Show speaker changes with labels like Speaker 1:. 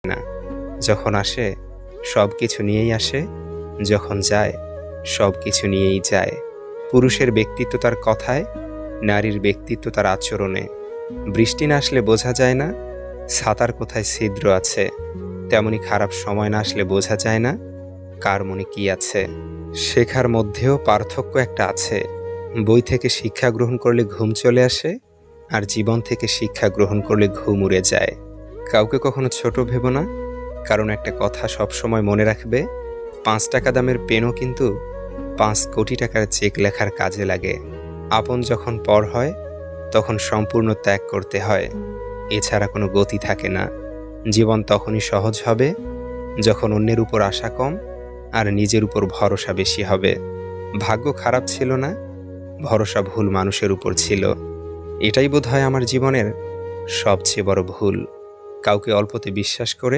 Speaker 1: না। যখন আসে সব কিছু নিয়েই আসে, যখন যায় সব কিছু নিয়েই যায়। পুরুষের ব্যক্তিত্ব তার কথায়, নারীর ব্যক্তিত্ব তার আচরণে। বৃষ্টি না আসলে বোঝা যায় না ছাতার কোথায় ছিদ্র আছে, তেমনি খারাপ সময় না আসলে বোঝা যায় না কার মনে কি আছে। শেখার মধ্যেও পার্থক্য একটা আছে। বই থেকে শিক্ষা গ্রহণ করলে ঘুম চলে আসে, আর জীবন থেকে শিক্ষা গ্রহণ করলে ঘুম উড়ে যায়। কাউকে কখনো ছোট ভেবো না, কারণ একটা কথা সবসময় মনে রাখবে, ৫ টাকা দামের পেনও কিন্তু ৫ কোটি টাকার চেক লেখার কাজে লাগে। আপন যখন পর হয় তখন সম্পূর্ণ ত্যাগ করতে হয়, এছাড়া কোনো গতি থাকে না। জীবন তখনই সহজ হবে যখন অন্যের উপর আশা কম আর নিজের উপর ভরসা বেশি হবে। ভাগ্য খারাপ ছিল না, ভরসা ভুল মানুষের উপর ছিল। এটাই বোধহয় আমার জীবনের সবচেয়ে বড় ভুল, কাউকে অল্পতে বিশ্বাস করে